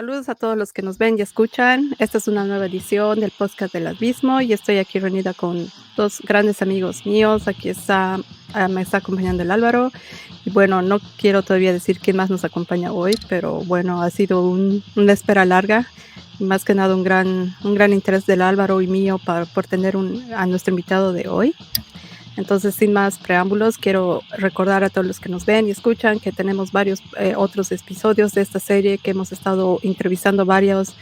Saludos a todos los que nos ven y escuchan. Esta es una nueva edición del podcast del Abismo y estoy aquí reunida con dos grandes amigos míos. Me está acompañando el Álvaro. Y bueno, no quiero todavía decir quién más nos acompaña hoy, pero bueno, ha sido una espera larga y más que nada un gran interés del Álvaro y mío por tener a nuestro invitado de hoy. Entonces, sin más preámbulos, quiero recordar a todos los que nos ven y escuchan que tenemos varios otros episodios de esta serie que hemos estado entrevistando varios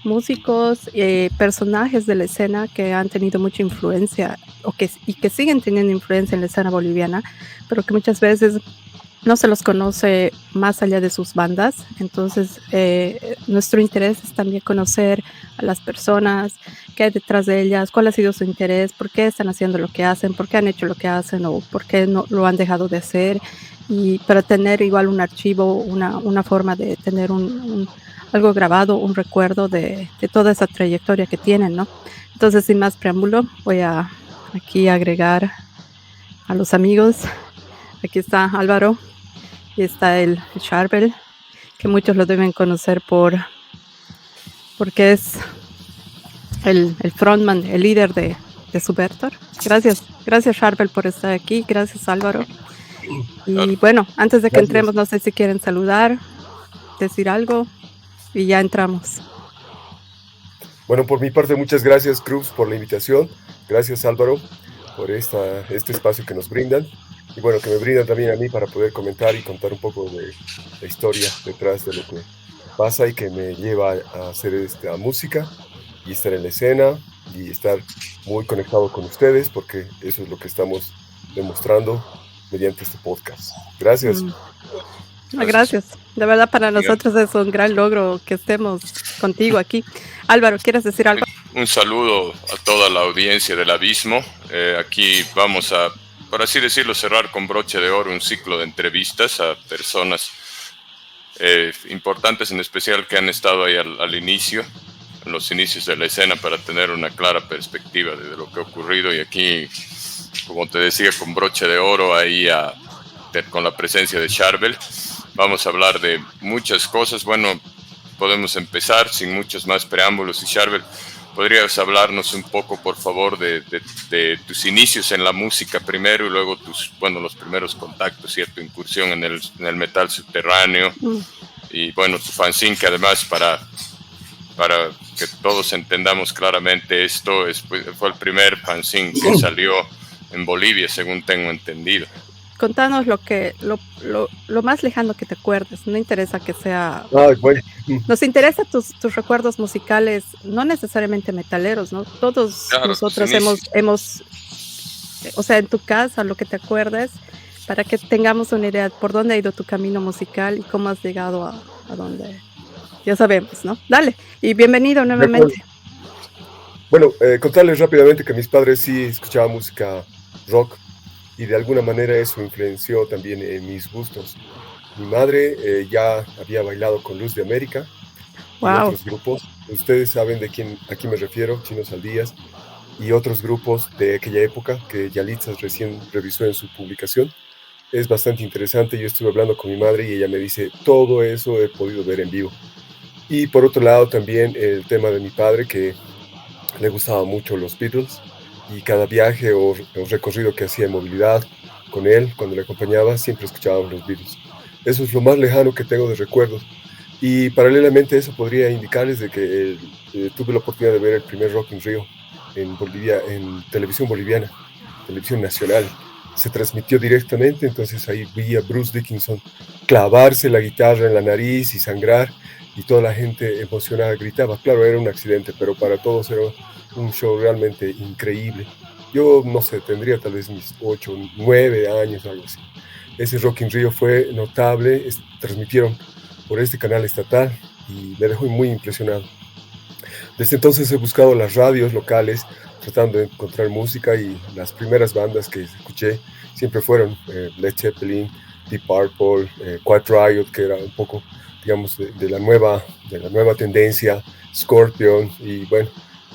músicos, personajes de la escena que han tenido mucha influencia y que siguen teniendo influencia en la escena boliviana, pero que muchas veces no se los conoce más allá de sus bandas. Entonces, nuestro interés es también conocer a las personas, qué hay detrás de ellas, cuál ha sido su interés, por qué están haciendo lo que hacen, por qué han hecho lo que hacen o por qué no lo han dejado de hacer, y para tener igual un archivo, una forma de tener algo grabado, un recuerdo de toda esa trayectoria que tienen, ¿no? Entonces, sin más preámbulo, voy a aquí agregar a los amigos. Aquí está Álvaro y está el Charbel, que muchos lo deben conocer porque es el frontman, el líder de Subvertor. Gracias Charbel por estar aquí, gracias Álvaro. Y bueno, antes de que entremos, no sé si quieren saludar, decir algo y ya entramos. Bueno, por mi parte, muchas gracias Cruz por la invitación, gracias Álvaro por este espacio que nos brindan. Y bueno, que me brindan también a mí para poder comentar y contar un poco de la historia detrás de lo que pasa y que me lleva a hacer esta música y estar en la escena y estar muy conectado con ustedes, porque eso es lo que estamos demostrando mediante este podcast. Gracias. Gracias. De verdad, para nosotros es un gran logro que estemos contigo aquí. Álvaro, ¿quieres decir algo? Un saludo a toda la audiencia del Abismo. Aquí vamos a, por así decirlo, cerrar con broche de oro un ciclo de entrevistas a personas importantes, en especial que han estado ahí al inicio, en los inicios de la escena, para tener una clara perspectiva de lo que ha ocurrido. Y aquí, como te decía, con broche de oro ahí con la presencia de Charbel, vamos a hablar de muchas cosas. Bueno, podemos empezar sin muchos más preámbulos. Y Charbel, ¿podrías hablarnos un poco, por favor, de tus inicios en la música primero y luego los primeros contactos y tu incursión en el metal subterráneo? Y bueno, tu fanzine, que además para que todos entendamos claramente, esto fue el primer fanzine que salió en Bolivia, según tengo entendido. Contanos lo más lejano que te acuerdes. No interesa que sea... Bueno. Nos interesa tus recuerdos musicales, no necesariamente metaleros, ¿no? Todos nosotros hemos, o sea, en tu casa, lo que te acuerdes, para que tengamos una idea por dónde ha ido tu camino musical y cómo has llegado a donde ya sabemos, ¿no? Dale, y bienvenido nuevamente. Bueno, contarles rápidamente que mis padres sí escuchaban música rock, y de alguna manera eso influenció también en mis gustos. Mi madre ya había bailado con Luz de América y otros grupos. Ustedes saben a quién me refiero, Chinos al Díaz, y otros grupos de aquella época que Yalitza recién revisó en su publicación. Es bastante interesante. Yo estuve hablando con mi madre y ella me dice, todo eso he podido ver en vivo. Y por otro lado también el tema de mi padre, que le gustaban mucho los Beatles, y cada viaje o recorrido que hacía en movilidad con él, cuando le acompañaba, siempre escuchábamos los Beatles. Eso es lo más lejano que tengo de recuerdos. Y paralelamente a eso podría indicarles de que tuve la oportunidad de ver el primer Rock in Rio en Bolivia, en televisión boliviana, televisión nacional. Se transmitió directamente, entonces ahí vi a Bruce Dickinson clavarse la guitarra en la nariz y sangrar, y toda la gente emocionada gritaba. Claro, era un accidente, pero para todos era un show realmente increíble. Yo, no sé, tendría tal vez mis 8, 9 años, algo así. Ese Rock in Rio fue notable, transmitieron por este canal estatal y me dejó muy impresionado. Desde entonces he buscado las radios locales tratando de encontrar música, y las primeras bandas que escuché siempre fueron Led Zeppelin, Deep Purple, Quiet Riot, que era un poco, digamos, de la nueva tendencia, Scorpion, y bueno,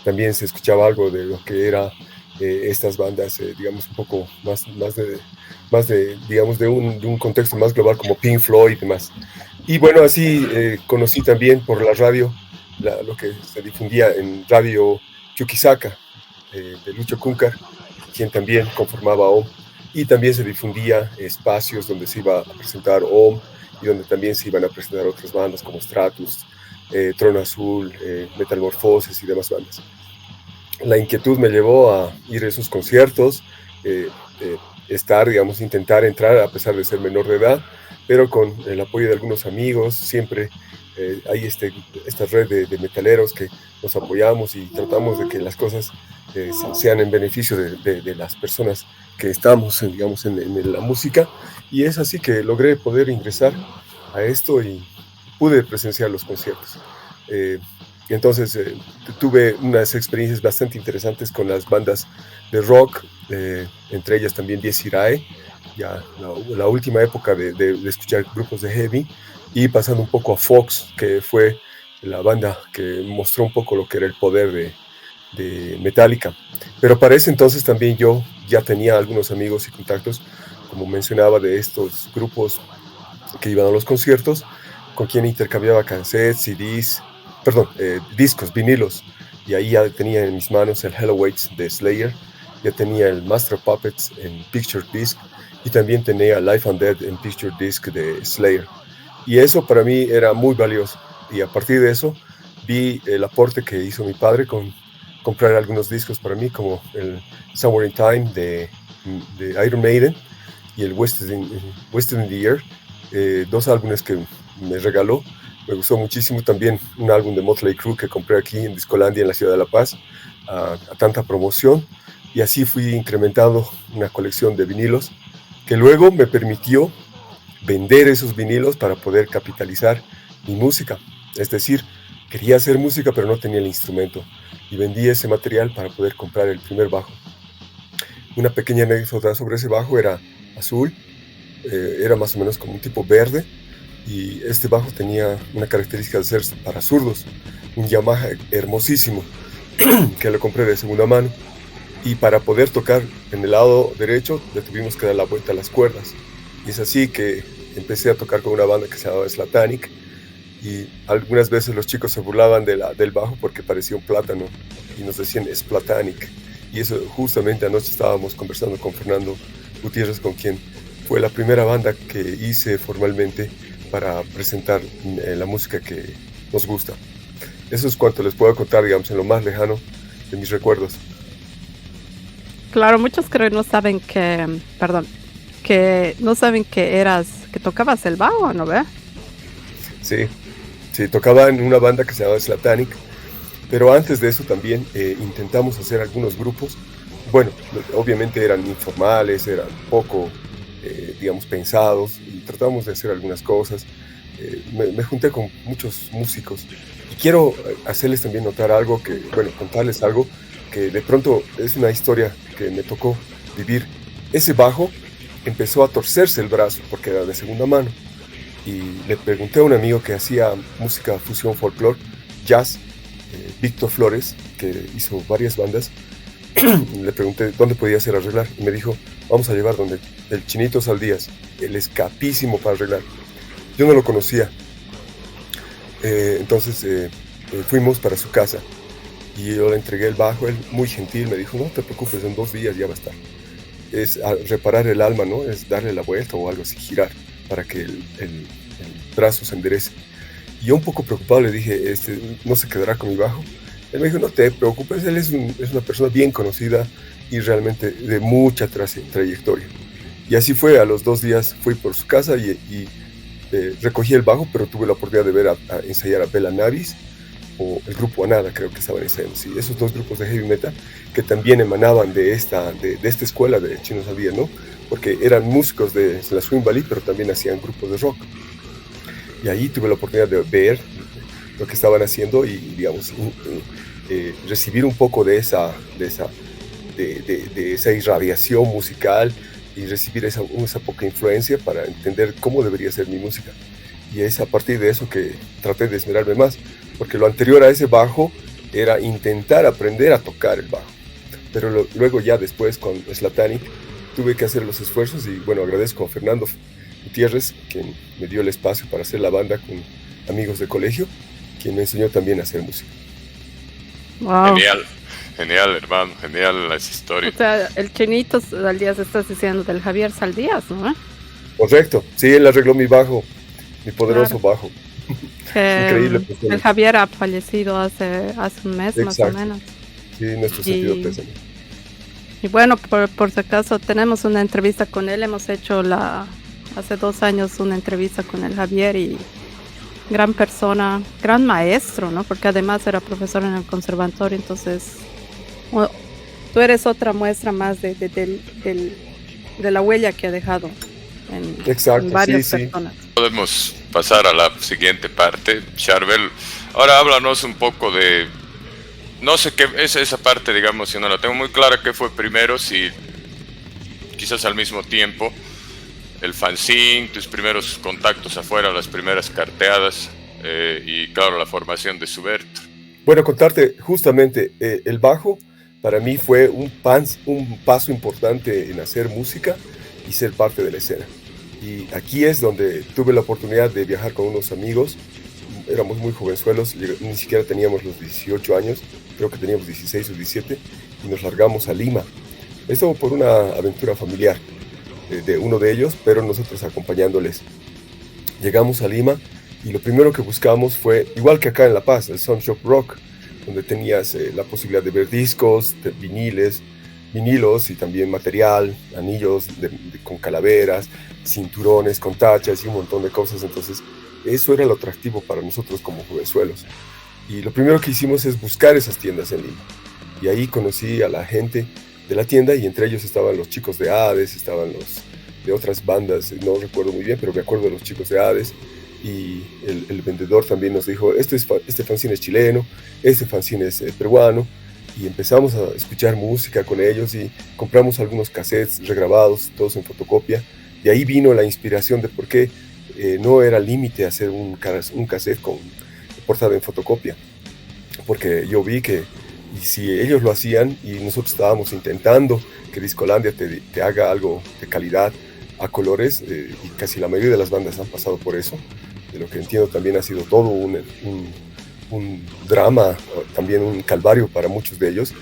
también se escuchaba algo de lo que era estas bandas, digamos, un poco más de digamos, de un contexto más global, como Pink Floyd y demás. Y bueno, así conocí también por la radio lo que se difundía en Radio Chuquisaca, de Lucho Cúncar, quien también conformaba OM, y también se difundía espacios donde se iba a presentar OM y donde también se iban a presentar otras bandas como Stratus, Trono Azul, Metamorfosis y demás bandas. La inquietud me llevó a ir a esos conciertos, estar, digamos, intentar entrar a pesar de ser menor de edad, pero con el apoyo de algunos amigos, siempre hay esta red de metaleros que nos apoyamos y tratamos de que las cosas sean en beneficio de las personas que estamos, digamos, en la música, y es así que logré poder ingresar a esto y pude presenciar los conciertos. Entonces tuve unas experiencias bastante interesantes con las bandas de rock, entre ellas también Dies Irae, ya la última época de escuchar grupos de heavy, y pasando un poco a Fox, que fue la banda que mostró un poco lo que era el poder de Metallica. Pero para ese entonces también yo ya tenía algunos amigos y contactos, como mencionaba, de estos grupos que iban a los conciertos, con quien intercambiaba cassettes, CDs, discos, vinilos, y ahí ya tenía en mis manos el Hello Waits de Slayer, ya tenía el Master Puppets en Picture Disc, y también tenía Life and Dead en Picture Disc de Slayer, y eso para mí era muy valioso, y a partir de eso vi el aporte que hizo mi padre con comprar algunos discos para mí, como el Somewhere in Time de Iron Maiden y el Wasted in the Year, dos álbumes que me regaló. Me gustó muchísimo también un álbum de Motley Crue que compré aquí en Discolandia, en la ciudad de La Paz, a tanta promoción, y así fui incrementando una colección de vinilos que luego me permitió vender esos vinilos para poder capitalizar mi música. Es decir, quería hacer música pero no tenía el instrumento, y vendí ese material para poder comprar el primer bajo. Una pequeña anécdota sobre ese bajo: era azul, era más o menos como un tipo verde, y este bajo tenía una característica de ser para zurdos, un Yamaha hermosísimo que lo compré de segunda mano, y para poder tocar en el lado derecho le tuvimos que dar la vuelta a las cuerdas, y es así que empecé a tocar con una banda que se llamaba Slatanic, y algunas veces los chicos se burlaban del bajo porque parecía un plátano y nos decían Splatanic, y eso justamente anoche estábamos conversando con Fernando Gutiérrez, con quien fue la primera banda que hice formalmente para presentar la música que nos gusta. Eso es cuanto les puedo contar, digamos, en lo más lejano de mis recuerdos. Claro, muchos creo no saben que no saben que tocabas el bajo, ¿no ve? Sí, tocaba en una banda que se llamaba Slatanic, pero antes de eso también intentamos hacer algunos grupos. Bueno, obviamente eran informales, eran poco, digamos, pensados, y tratamos de hacer algunas cosas. Me junté con muchos músicos, y quiero hacerles también notar algo, contarles algo que de pronto es una historia que me tocó vivir. Ese bajo empezó a torcerse el brazo porque era de segunda mano, y le pregunté a un amigo que hacía música fusión folclore, jazz, Víctor Flores, que hizo varias bandas. Le pregunté dónde podía hacer arreglar, y me dijo: vamos a llevar donde el Chinito Saldías, él es capísimo para arreglar. Yo no lo conocía, entonces fuimos para su casa y yo le entregué el bajo. Él, muy gentil, me dijo: no te preocupes, en 2 días ya va a estar. Es reparar el alma, ¿no? Es darle la vuelta o algo así, girar para que el brazo se enderece. Y yo, un poco preocupado, le dije: ¿no se quedará con mi bajo? Él me dijo: no te preocupes, él es una persona bien conocida y realmente de mucha trayectoria. Y así fue. A los 2 días fui por su casa y recogí el bajo, pero tuve la oportunidad de ver a ensayar a Bela Navis o el grupo Anada, creo que estaban ensayando. Sí, esos 2 grupos de heavy metal que también emanaban de esta escuela de Chino Saldías, ¿no? Porque eran músicos de la Swing Valley, pero también hacían grupos de rock. Y ahí tuve la oportunidad de ver lo que estaban haciendo y, digamos, recibir un poco de esa irradiación musical, y recibir esa poca influencia para entender cómo debería ser mi música. Y es a partir de eso que traté de esmerarme más, porque lo anterior a ese bajo era intentar aprender a tocar el bajo. Pero luego ya después con Slatanic tuve que hacer los esfuerzos, y bueno, agradezco a Fernando Gutiérrez, quien me dio el espacio para hacer la banda con amigos de colegio, quien me enseñó también a hacer música. Wow. Genial, hermano, genial las O historias. sea, el Chinito Saldías estás diciendo del Javier Saldías, ¿no? Correcto, sí, él arregló mi bajo, mi poderoso bajo. Increíble persona. El Javier ha fallecido hace un mes. Exacto. Más o menos. Sí, nuestro sentido pésame. Y bueno, por si acaso tenemos una entrevista con él, hemos hecho hace 2 años una entrevista con el Javier, y gran persona, gran maestro, ¿no? Porque además era profesor en el conservatorio, entonces tú eres otra muestra más de la huella que ha dejado en varias personas. Podemos pasar a la siguiente parte. Charbel, ahora háblanos un poco de, no sé qué es esa parte, digamos, si no la tengo muy clara, qué fue primero, si quizás al mismo tiempo el fanzine, tus primeros contactos afuera, las primeras carteadas y claro, la formación de Suberto. Bueno, contarte justamente, el bajo para mí fue un paso importante en hacer música y ser parte de la escena. Y aquí es donde tuve la oportunidad de viajar con unos amigos. Éramos muy jovenzuelos, ni siquiera teníamos los 18 años, creo que teníamos 16 o 17, y nos largamos a Lima. Esto por una aventura familiar de uno de ellos, pero nosotros acompañándoles. Llegamos a Lima y lo primero que buscamos fue, igual que acá en La Paz, el Sound Shop Rock, donde tenías la posibilidad de ver discos, de vinilos y también material, anillos con calaveras, cinturones con tachas y un montón de cosas. Entonces eso era lo atractivo para nosotros como jovenzuelos. Y lo primero que hicimos es buscar esas tiendas en Lima. Y ahí conocí a la gente de la tienda, y entre ellos estaban los chicos de Hades, estaban los de otras bandas, no recuerdo muy bien, pero me acuerdo de los chicos de Hades. Y el vendedor también nos dijo, este fanzine es chileno, este fanzine es peruano. Y empezamos a escuchar música con ellos y compramos algunos cassettes regrabados, todos en fotocopia. Y ahí vino la inspiración de por qué no era límite hacer un cassette con portada en fotocopia. Porque yo vi que y si ellos lo hacían y nosotros estábamos intentando que Discolandia te haga algo de calidad a colores, y casi la mayoría de las bandas han pasado por eso, de lo que entiendo también ha sido todo un drama, también un calvario para muchos de ellos,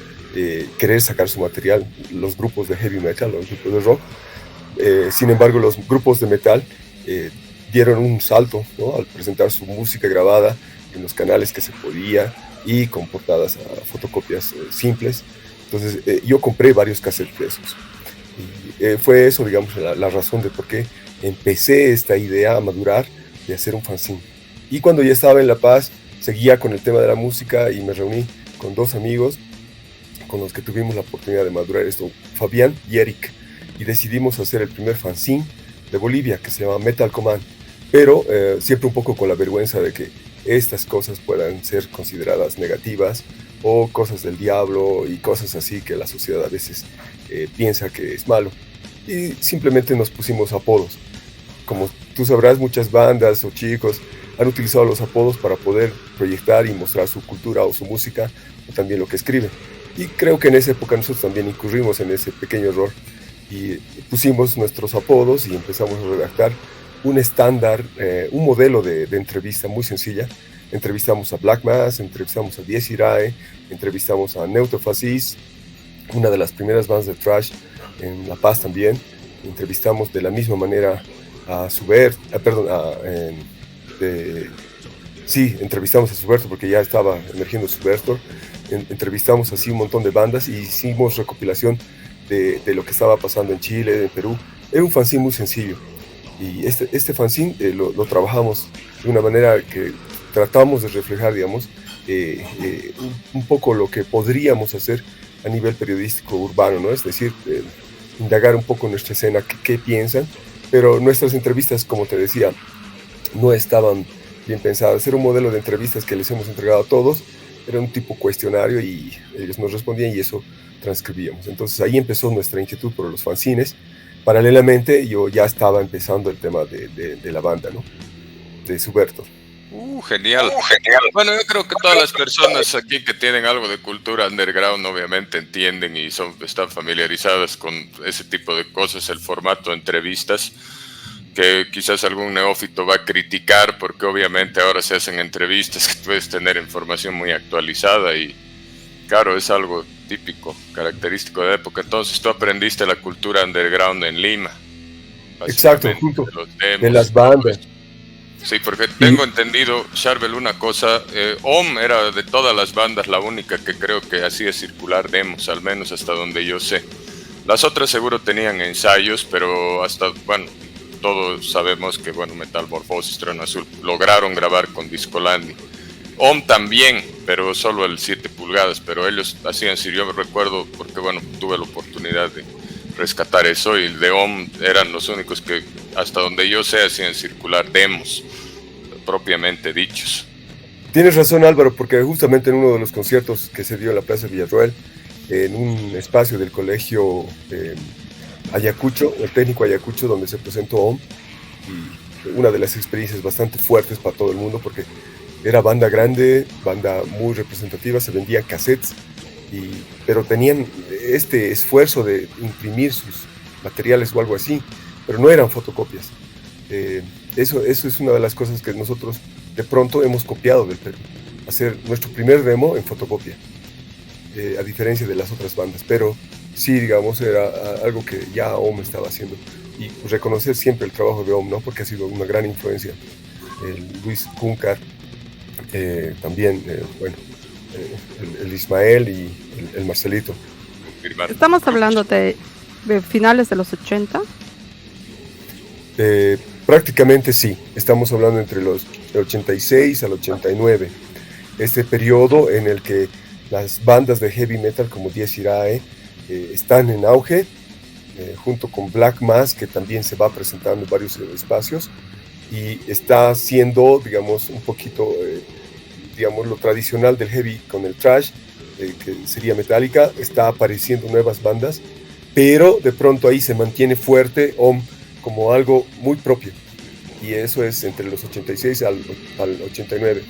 querer sacar su material, los grupos de heavy metal, los grupos de rock. Sin embargo, los grupos de metal dieron un salto, ¿no?, al presentar su música grabada en los canales que se podía y con portadas a fotocopias simples. Entonces yo compré varios cassettes de esos. Y fue eso, digamos, la razón de por qué empecé esta idea a madurar de hacer un fanzine. Y cuando ya estaba en La Paz, seguía con el tema de la música y me reuní con 2 amigos con los que tuvimos la oportunidad de madurar esto, Fabián y Eric, y decidimos hacer el primer fanzine de Bolivia, que se llama Metal Command, pero siempre un poco con la vergüenza de que estas cosas puedan ser consideradas negativas o cosas del diablo y cosas así que la sociedad a veces piensa que es malo, y simplemente nos pusimos apodos. Como tú sabrás, muchas bandas o chicos han utilizado los apodos para poder proyectar y mostrar su cultura o su música, o también lo que escriben. Y creo que en esa época nosotros también incurrimos en ese pequeño error y pusimos nuestros apodos y empezamos a redactar un estándar, un modelo de entrevista muy sencilla. Entrevistamos a Black Mass, entrevistamos a Diez Irae, entrevistamos a Neutrofascis, una de las primeras bandas de thrash en La Paz también. Entrevistamos de la misma manera a entrevistamos a Suberto porque ya estaba emergiendo Suberto. Entrevistamos así un montón de bandas y hicimos recopilación de lo que estaba pasando en Chile, en Perú. Era un fanzine muy sencillo. Y este fanzine lo trabajamos de una manera que tratamos de reflejar, digamos, un poco lo que podríamos hacer a nivel periodístico urbano, ¿no? Es decir, indagar un poco en nuestra escena, qué piensan, pero nuestras entrevistas, como te decía, no estaban bien pensadas. Era un modelo de entrevistas que les hemos entregado a todos, era un tipo cuestionario y ellos nos respondían y eso transcribíamos. Entonces ahí empezó nuestra inquietud por los fanzines. Paralelamente yo ya estaba empezando el tema de la banda, ¿no?, de Suberto. Genial. Bueno, yo creo que todas las personas aquí que tienen algo de cultura underground obviamente entienden y están familiarizadas con ese tipo de cosas, el formato de entrevistas. que quizás algún neófito va a criticar, porque obviamente ahora se hacen entrevistas que puedes tener información muy actualizada y claro, es algo típico, característico de la época. Entonces tú aprendiste la cultura underground en Lima. Exacto, junto de las bandas. Sí, porque tengo entendido, Charbel, una cosa, OM era de todas las bandas la única que creo que hacía circular demos, al menos hasta donde yo sé. Las otras seguro tenían ensayos, pero hasta, bueno, todos sabemos que, bueno, Metamorfosis, Trueno Azul lograron grabar con Discolandia. OM también, pero solo el 7 pulgadas, pero ellos hacían, si yo me recuerdo, porque, bueno, tuve la oportunidad de rescatar eso, y el de OM eran los únicos que, hasta donde yo sé, hacían circular demos, propiamente dichos. Tienes razón, Álvaro, porque justamente en uno de los conciertos que se dio en la Plaza Villarroel, en un espacio del colegio Ayacucho, el técnico Ayacucho, donde se presentó OM, y una de las experiencias bastante fuertes para todo el mundo, porque era banda grande, banda muy representativa, se vendían cassettes, pero tenían este esfuerzo de imprimir sus materiales o algo así, pero no eran fotocopias. Eso es una de las cosas que nosotros de pronto hemos copiado del Perú, hacer nuestro primer demo en fotocopia, a diferencia de las otras bandas, pero sí, digamos, era algo que ya OM estaba haciendo, y reconocer siempre el trabajo de OM, ¿no? Porque ha sido una gran influencia. Luis Cúncar, también, bueno, el Ismael y el Marcelito. Estamos hablando de finales de los 80. Prácticamente sí, estamos hablando entre los 86 al 89, este periodo en el que las bandas de heavy metal como Dies Irae están en auge, junto con Black Mass, que también se va presentando en varios espacios y está haciendo, digamos, un poquito, digamos, lo tradicional del heavy con el thrash, que sería Metallica. Está apareciendo nuevas bandas, pero de pronto ahí se mantiene fuerte OM como algo muy propio, y eso es entre los 86 al 89.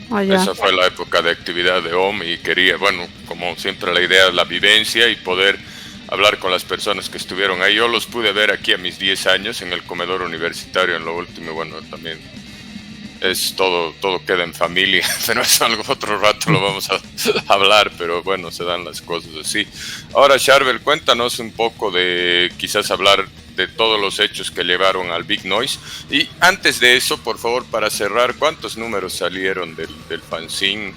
Oh, esa fue la época de actividad de OM, y quería, bueno, como siempre la idea es la vivencia y poder hablar con las personas que estuvieron ahí. Yo los pude ver aquí a mis 10 años en el comedor universitario en lo último, bueno, también es todo queda en familia, pero eso algo otro rato lo vamos a hablar, pero bueno, se dan las cosas así. Ahora, Charbel, cuéntanos un poco de, quizás hablar de todos los hechos que llevaron al Big Noise, y antes de eso, por favor, para cerrar, ¿cuántos números salieron del fanzine?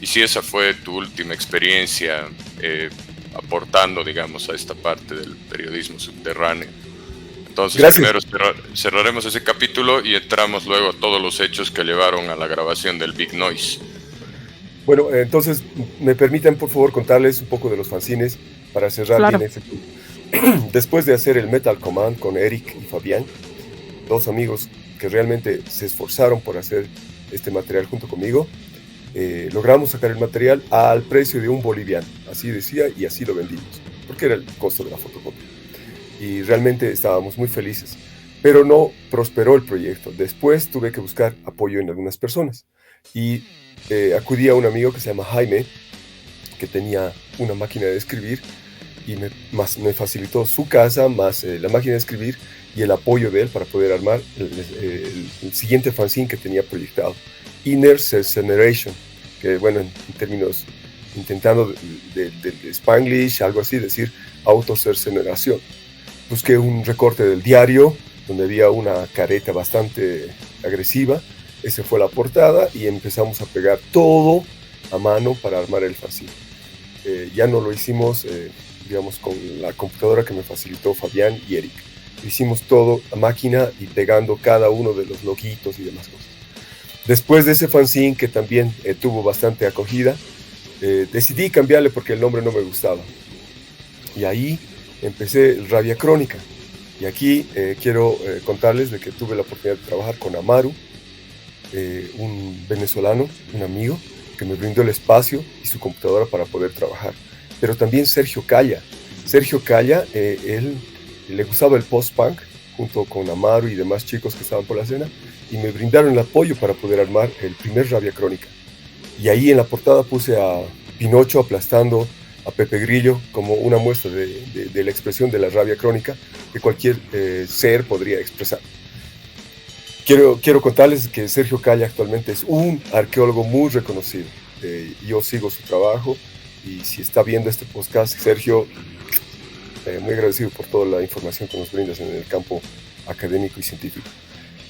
Y si esa fue tu última experiencia aportando, digamos, a esta parte del periodismo subterráneo. Entonces, gracias. Primero cerraremos ese capítulo y entramos luego a todos los hechos que llevaron a la grabación del Big Noise. Bueno, entonces, me permitan, por favor, contarles un poco de los fanzines para cerrar claro. bien este. Después de hacer el Metal Command con Eric y Fabián, dos amigos que realmente se esforzaron por hacer este material junto conmigo, logramos sacar el material al precio de $1, así decía, y así lo vendimos, porque era el costo de la fotocopia. Y realmente estábamos muy felices, pero no prosperó el proyecto. Después tuve que buscar apoyo en algunas personas, y acudí a un amigo que se llama Jaime, que tenía una máquina de escribir, y me facilitó su casa, más la máquina de escribir y el apoyo de él para poder armar el siguiente fanzine que tenía proyectado, Inner Generation, que, bueno, en términos, intentando de Spanglish, algo así, decir autocerceneración. Busqué un recorte del diario donde había una careta bastante agresiva, esa fue la portada, y empezamos a pegar todo a mano para armar el fanzine. Ya no lo hicimos, digamos, con la computadora que me facilitó Fabián y Eric. Lo hicimos todo a máquina y pegando cada uno de los loguitos y demás cosas. Después de ese fanzine, que también tuvo bastante acogida, decidí cambiarle porque el nombre no me gustaba. Y ahí empecé Rabia Crónica. Y aquí quiero contarles de que tuve la oportunidad de trabajar con Amaru, un venezolano, un amigo, que me brindó el espacio y su computadora para poder trabajar. Pero también Sergio Calla. Sergio Calla, él le gustaba el post-punk, junto con Amaru y demás chicos que estaban por la escena, y me brindaron el apoyo para poder armar el primer Rabia Crónica. Y ahí en la portada puse a Pinocho aplastando a Pepe Grillo como una muestra de la expresión de la rabia crónica que cualquier ser podría expresar. Quiero contarles que Sergio Calla actualmente es un arqueólogo muy reconocido. Yo sigo su trabajo y si está viendo este podcast, Sergio, muy agradecido por toda la información que nos brindas en el campo académico y científico.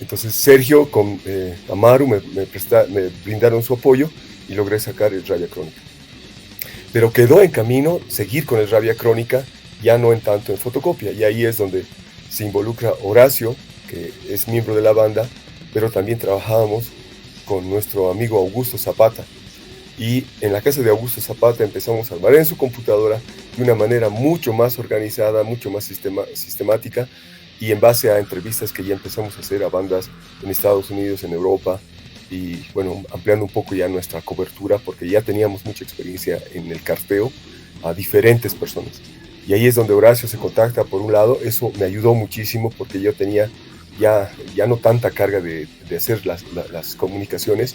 Entonces Sergio con Amaru me brindaron su apoyo y logré sacar el Rabia Crónica. Pero quedó en camino seguir con el Rabia Crónica, ya no en tanto en fotocopia, y ahí es donde se involucra Horacio, que es miembro de la banda, pero también trabajábamos con nuestro amigo Augusto Zapata. Y en la casa de Augusto Zapata empezamos a armar en su computadora de una manera mucho más organizada, mucho más sistemática, y en base a entrevistas que ya empezamos a hacer a bandas en Estados Unidos, en Europa, y bueno, ampliando un poco ya nuestra cobertura, porque ya teníamos mucha experiencia en el carteo a diferentes personas. Y ahí es donde Horacio se contacta por un lado. Eso me ayudó muchísimo porque yo tenía ya no tanta carga de hacer las comunicaciones,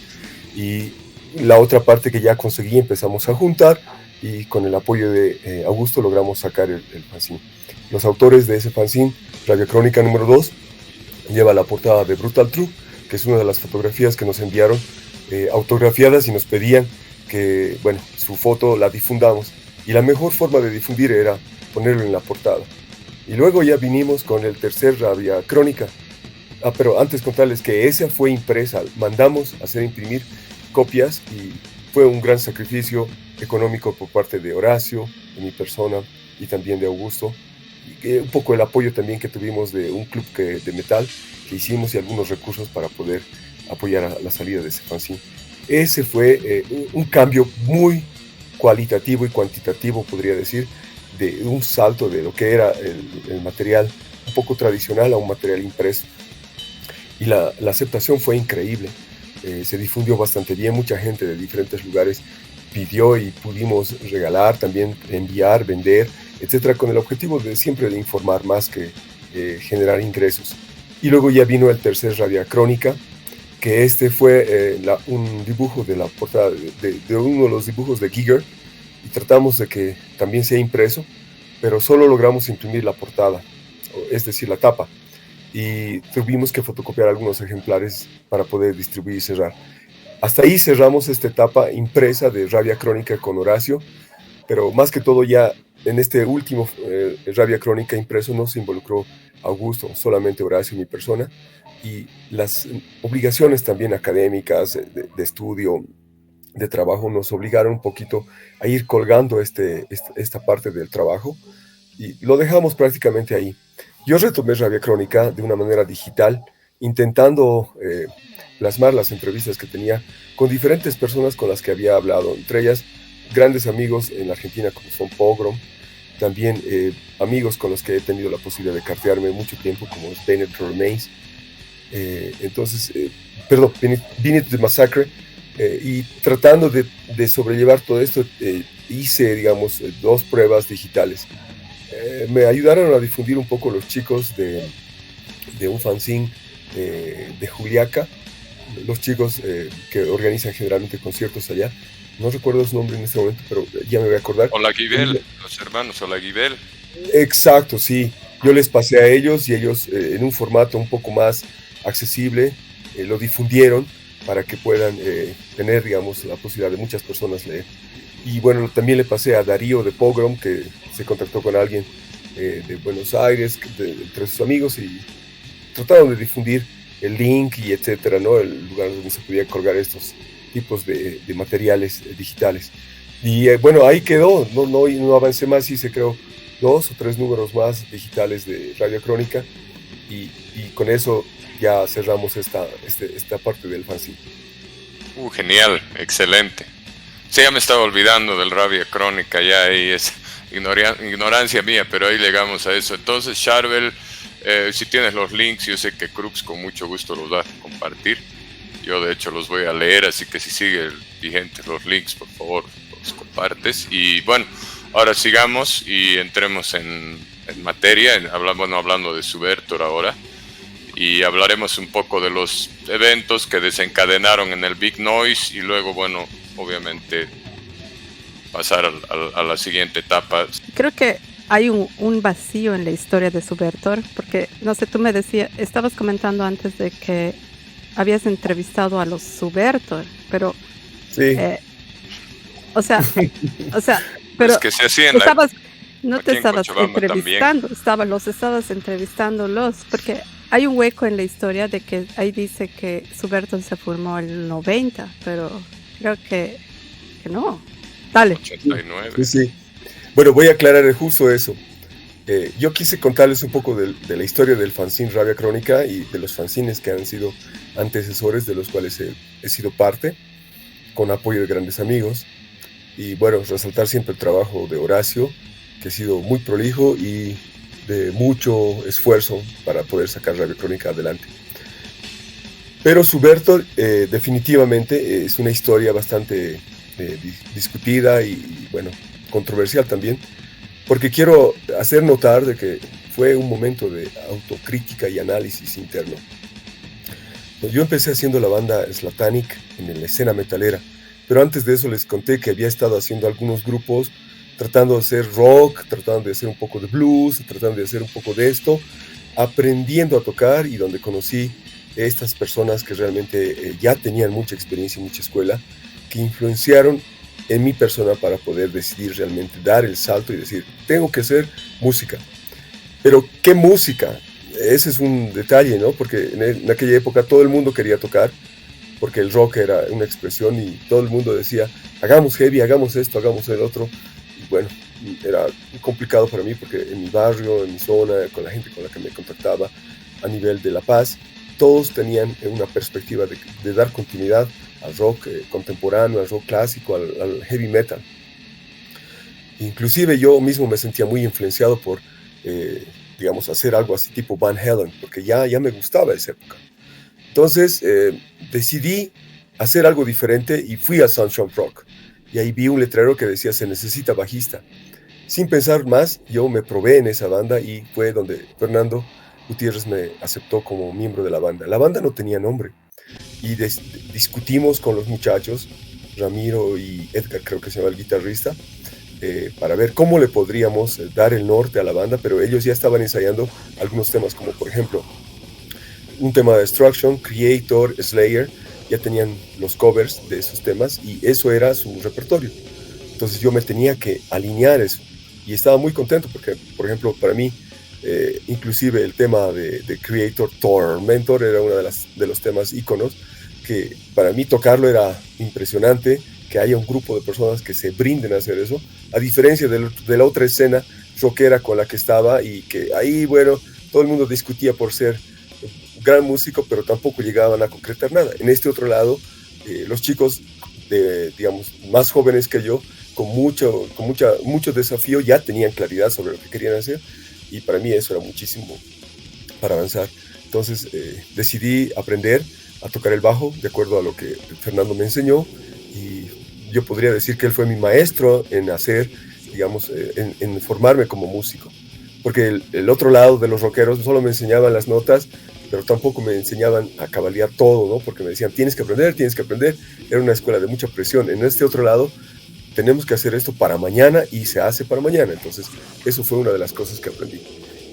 y la otra parte que ya conseguí empezamos a juntar, y con el apoyo de Augusto logramos sacar el fanzine. Los autores de ese fanzine, Rabia Crónica número 2, lleva la portada de Brutal True, que es una de las fotografías que nos enviaron autografiadas y nos pedían que, bueno, su foto la difundamos. Y la mejor forma de difundir era ponerlo en la portada. Y luego ya vinimos con el tercer Rabia Crónica. Pero antes contarles que esa fue impresa, mandamos a hacer imprimir copias y fue un gran sacrificio económico por parte de Horacio, de mi persona y también de Augusto. Y un poco el apoyo también que tuvimos de un club de metal que hicimos y algunos recursos para poder apoyar a la salida de ese fanzine. Ese fue un cambio muy cualitativo y cuantitativo, podría decir, de un salto de lo que era el material un poco tradicional a un material impreso. Y la aceptación fue increíble. Se difundió bastante bien, mucha gente de diferentes lugares pidió y pudimos regalar, también enviar, vender, etcétera, con el objetivo de siempre de informar más que generar ingresos. Y luego ya vino el tercer Rabia Crónica, que este fue un dibujo de la portada de uno de los dibujos de Giger, y tratamos de que también sea impreso, pero solo logramos imprimir la portada, es decir, la tapa, y tuvimos que fotocopiar algunos ejemplares para poder distribuir y cerrar. Hasta ahí cerramos esta etapa impresa de Rabia Crónica con Horacio, pero más que todo ya en este último Rabia Crónica impreso no se involucró Augusto, solamente Horacio y mi persona, y las obligaciones también académicas, de estudio, de trabajo, nos obligaron un poquito a ir colgando esta parte del trabajo, y lo dejamos prácticamente ahí. Yo retomé Rabia Crónica de una manera digital, intentando plasmar las entrevistas que tenía con diferentes personas con las que había hablado, entre ellas grandes amigos en la Argentina como son Pogrom, también amigos con los que he tenido la posibilidad de cartearme mucho tiempo como Bennett Remains, Beneath the Massacre, y tratando de sobrellevar todo esto, hice, digamos, 2 pruebas digitales. Me ayudaron a difundir un poco los chicos de un fanzine de Juliaca, los chicos que organizan generalmente conciertos allá. No recuerdo su nombre en este momento, pero ya me voy a acordar. Olaguibel, los hermanos Olaguibel. Exacto, sí. Yo les pasé a ellos y ellos en un formato un poco más accesible lo difundieron para que puedan tener, digamos, la posibilidad de muchas personas leer. Y bueno, también le pasé a Darío de Pogrom, que se contactó con alguien de Buenos Aires, entre sus amigos, y trataron de difundir el link y etcétera, ¿no? El lugar donde se podía colgar estos tipos de materiales digitales. Y bueno, ahí quedó, no avancé más, hice creo 2 o 3 números más digitales de Radio Crónica, y con eso ya cerramos esta parte del fanzine. Genial, excelente. Sí, ya me estaba olvidando del Rabia Crónica, ya ahí es ignorancia mía, pero ahí llegamos a eso. Entonces, Charbel, si tienes los links, yo sé que Crux con mucho gusto los va a compartir. Yo de hecho los voy a leer, así que si sigue vigentes los links, por favor, los compartes. Y bueno, ahora sigamos y entremos en materia, hablando de Subvertor ahora. Y hablaremos un poco de los eventos que desencadenaron en el Big Noise y luego, bueno, obviamente pasar a la siguiente etapa. Creo que hay un vacío en la historia de Subertor, porque, no sé, tú me decías, estabas comentando antes de que habías entrevistado a los Subertor, pero, Sí, o sea, pero Es que se hacía no te aquí en estabas Cochabamba entrevistando, estabas entrevistándolos, porque hay un hueco en la historia de que ahí dice que Subertor se formó en el 90, pero creo que no. Dale. 89. sí. Bueno, voy a aclarar justo eso. Yo quise contarles un poco de la historia del fanzine Rabia Crónica y de los fanzines que han sido antecesores, de los cuales he sido parte, con apoyo de grandes amigos. Y bueno, resaltar siempre el trabajo de Horacio, que ha sido muy prolijo y de mucho esfuerzo para poder sacar Rabia Crónica adelante. Pero Subertor definitivamente es una historia bastante discutida y, bueno, controversial también, porque quiero hacer notar de que fue un momento de autocrítica y análisis interno. Yo empecé haciendo la banda Slatanic en la escena metalera, pero antes de eso les conté que había estado haciendo algunos grupos tratando de hacer rock, tratando de hacer un poco de blues, tratando de hacer un poco de esto, aprendiendo a tocar, y donde conocí estas personas que realmente ya tenían mucha experiencia y mucha escuela, que influenciaron en mi persona para poder decidir realmente dar el salto y decir, tengo que hacer música. Pero, ¿qué música? Ese es un detalle, ¿no? Porque en aquella época todo el mundo quería tocar, porque el rock era una expresión y todo el mundo decía, hagamos heavy, hagamos esto, hagamos el otro. Y bueno, era complicado para mí porque en mi barrio, en mi zona, con la gente con la que me contactaba a nivel de La Paz, todos tenían una perspectiva de dar continuidad al rock contemporáneo, al rock clásico, al heavy metal. Inclusive yo mismo me sentía muy influenciado por, digamos, hacer algo así tipo Van Halen, porque ya me gustaba esa época. Entonces decidí hacer algo diferente y fui a Sunshine Rock. Y ahí vi un letrero que decía, se necesita bajista. Sin pensar más, yo me probé en esa banda y fue donde Fernando Gutiérrez me aceptó como miembro de la banda. La banda no tenía nombre y discutimos con los muchachos, Ramiro y Edgar, creo que se llama el guitarrista, para ver cómo le podríamos dar el norte a la banda, pero ellos ya estaban ensayando algunos temas, como por ejemplo un tema de Destruction, Creator, Slayer, ya tenían los covers de esos temas y eso era su repertorio. Entonces yo me tenía que alinear eso y estaba muy contento porque, por ejemplo, para mí, inclusive el tema de Creator, Tormentor, era uno de los temas íconos, que para mí tocarlo era impresionante, que haya un grupo de personas que se brinden a hacer eso, a diferencia de la otra escena rockera con la que estaba y que ahí, bueno, todo el mundo discutía por ser gran músico, pero tampoco llegaban a concretar nada. En este otro lado, los chicos, digamos, más jóvenes que yo, con mucho desafío, ya tenían claridad sobre lo que querían hacer, y para mí eso era muchísimo para avanzar. Entonces decidí aprender a tocar el bajo de acuerdo a lo que Fernando me enseñó, y yo podría decir que él fue mi maestro en hacer, digamos, en formarme como músico, porque el otro lado de los rockeros solo me enseñaban las notas, pero tampoco me enseñaban a cabalear todo, ¿no? Porque me decían, tienes que aprender, era una escuela de mucha presión. En este otro lado, tenemos que hacer esto para mañana y se hace para mañana. Entonces, eso fue una de las cosas que aprendí.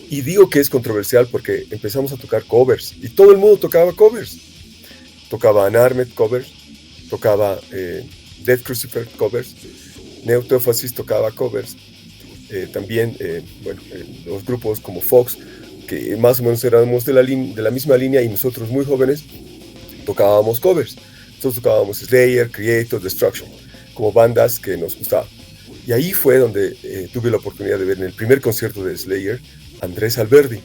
Y digo que es controversial porque empezamos a tocar covers y todo el mundo tocaba covers. Tocaba Unarmed covers, tocaba Death Crucifer covers, Neoteofasis tocaba covers, también los grupos como Fox, que más o menos éramos de la misma línea, y nosotros muy jóvenes tocábamos covers. Nosotros tocábamos Slayer, Creator, Destruction, como bandas que nos gustaban. Y ahí fue donde tuve la oportunidad de ver en el primer concierto de Slayer Andrés Alberdi.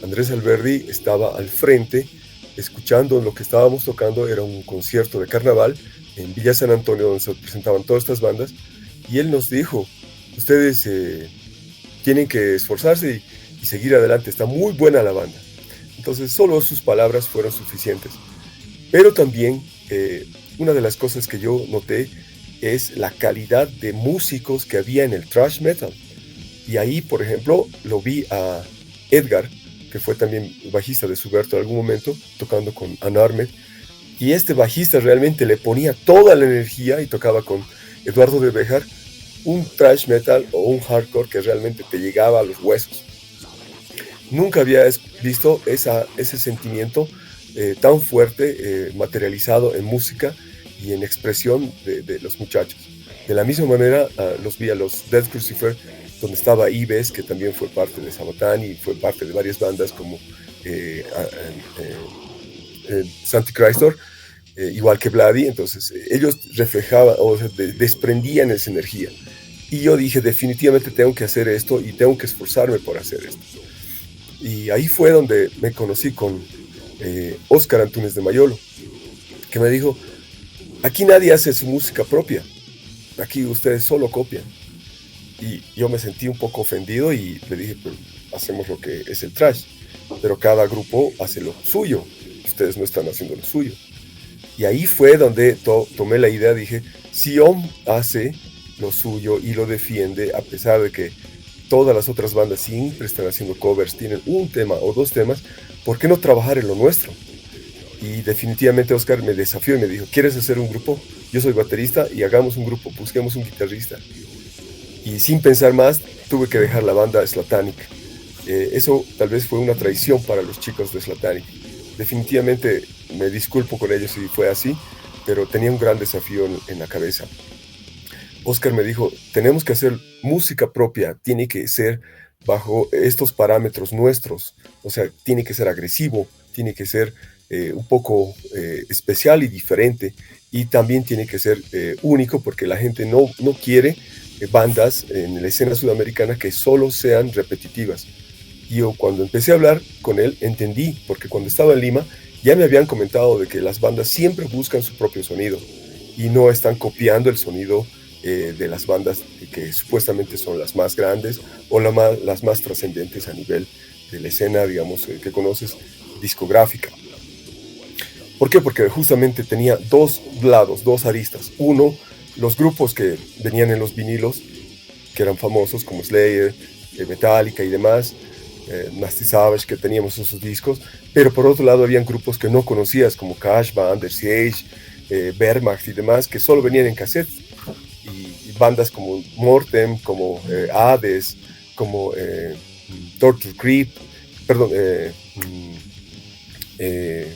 Andrés Alberdi estaba al frente, escuchando lo que estábamos tocando. Era un concierto de carnaval en Villa San Antonio, donde se presentaban todas estas bandas, y él nos dijo, ustedes tienen que esforzarse y seguir adelante, está muy buena la banda. Entonces solo sus palabras fueron suficientes. Pero también una de las cosas que yo noté es la calidad de músicos que había en el thrash metal. Y ahí, por ejemplo, lo vi a Edgar, que fue también bajista de Subertor en algún momento, tocando con Unarmed. Y este bajista realmente le ponía toda la energía y tocaba con Eduardo de Béjar. un thrash metal o un hardcore que realmente te llegaba a los huesos. Nunca había visto ese sentimiento tan fuerte materializado en música y en expresión de los muchachos. De la misma manera los vi a los Death Crucifer, donde estaba Ives, que también fue parte de Sabaton y fue parte de varias bandas como Antichrist, igual que Vladi. Entonces ellos reflejaban o sea, desprendían esa energía. Y yo dije, definitivamente tengo que hacer esto y tengo que esforzarme por hacer esto. Y ahí fue donde me conocí con Óscar Antunes de Mayolo, que me dijo, aquí nadie hace su música propia, aquí ustedes solo copian. Y yo me sentí un poco ofendido y le dije, pues hacemos lo que es el thrash, pero cada grupo hace lo suyo, ustedes no están haciendo lo suyo. Y ahí fue donde tomé la idea, dije, si OM hace lo suyo y lo defiende, a pesar de que todas las otras bandas siempre están haciendo covers, tienen un tema o dos temas, ¿por qué no trabajar en lo nuestro? Y definitivamente Óscar me desafió y me dijo, ¿quieres hacer un grupo? Yo soy baterista y hagamos un grupo, busquemos un guitarrista. Y sin pensar más, tuve que dejar la banda Slatanic. Eso tal vez fue una traición para los chicos de Slatanic. Definitivamente me disculpo con ellos si fue así, pero tenía un gran desafío en la cabeza. Óscar me dijo, tenemos que hacer música propia, tiene que ser bajo estos parámetros nuestros, o sea, tiene que ser agresivo, tiene que ser un poco especial y diferente, y también tiene que ser único, porque la gente no quiere bandas en la escena sudamericana que solo sean repetitivas. Y yo cuando empecé a hablar con él entendí, porque cuando estaba en Lima ya me habían comentado de que las bandas siempre buscan su propio sonido y no están copiando el sonido de las bandas que supuestamente son las más grandes o las más trascendentes a nivel de la escena, digamos, que conoces, discográfica. ¿Por qué? Porque justamente tenía dos lados, dos aristas. Uno, los grupos que venían en los vinilos, que eran famosos, como Slayer, Metallica y demás, Nasty Savage, que teníamos esos discos, pero por otro lado habían grupos que no conocías, como Kashba, Under Siege, Wehrmacht y demás, que solo venían en cassette. Y bandas como Mortem, como Hades, como Torture Creep, perdón, ¿qué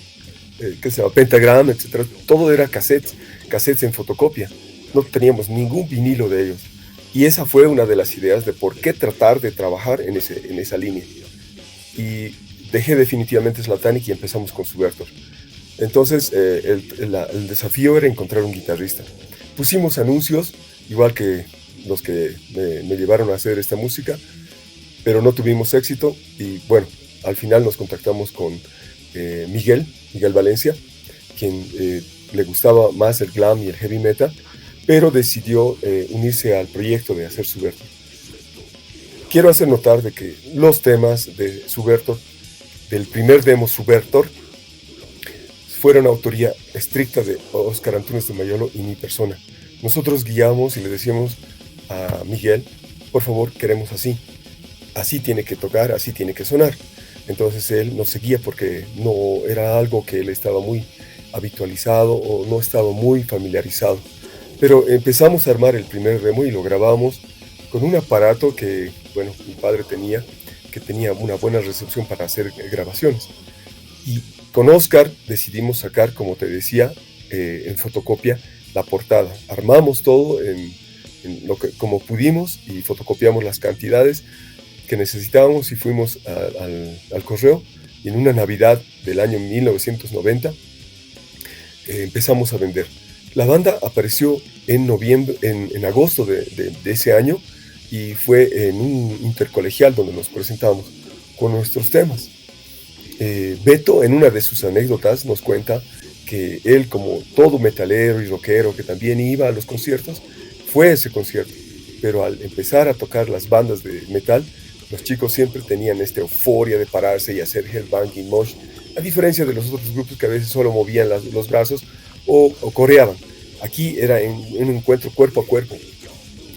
se llama? Pentagram, etc. Todo era cassettes en fotocopia. No teníamos ningún vinilo de ellos. Y esa fue una de las ideas de por qué tratar de trabajar en esa línea. Y dejé definitivamente Slatanic y empezamos con Subvertor. Entonces el desafío era encontrar un guitarrista. Pusimos anuncios, igual que los que me llevaron a hacer esta música, pero no tuvimos éxito. Y bueno, al final nos contactamos con Miguel Valencia, quien le gustaba más el glam y el heavy metal, pero decidió unirse al proyecto de hacer Subvertor. Quiero hacer notar de que los temas de Subvertor, del primer demo Subvertor, fueron autoría estricta de Óscar Antunes de Mayolo y mi persona. Nosotros guiamos y le decíamos a Miguel, por favor, queremos así tiene que tocar, así tiene que sonar. Entonces él nos seguía porque no era algo que él estaba muy habitualizado o no estaba muy familiarizado. Pero empezamos a armar el primer demo y lo grabamos con un aparato que, bueno, mi padre tenía, que tenía una buena recepción para hacer grabaciones. Y con Óscar decidimos sacar, como te decía, en fotocopia la portada. Armamos todo en como pudimos y fotocopiamos las cantidades que necesitábamos y fuimos al correo. Y en una Navidad del año 1990 empezamos a vender. La banda apareció en agosto de ese año y fue en un intercolegial donde nos presentamos con nuestros temas. Beto, en una de sus anécdotas, nos cuenta que él, como todo metalero y rockero que también iba a los conciertos, fue a ese concierto, pero al empezar a tocar las bandas de metal, los chicos siempre tenían esta euforia de pararse y hacer headbanging mosh, a diferencia de los otros grupos que a veces solo movían los brazos o coreaban. Aquí era en un encuentro cuerpo a cuerpo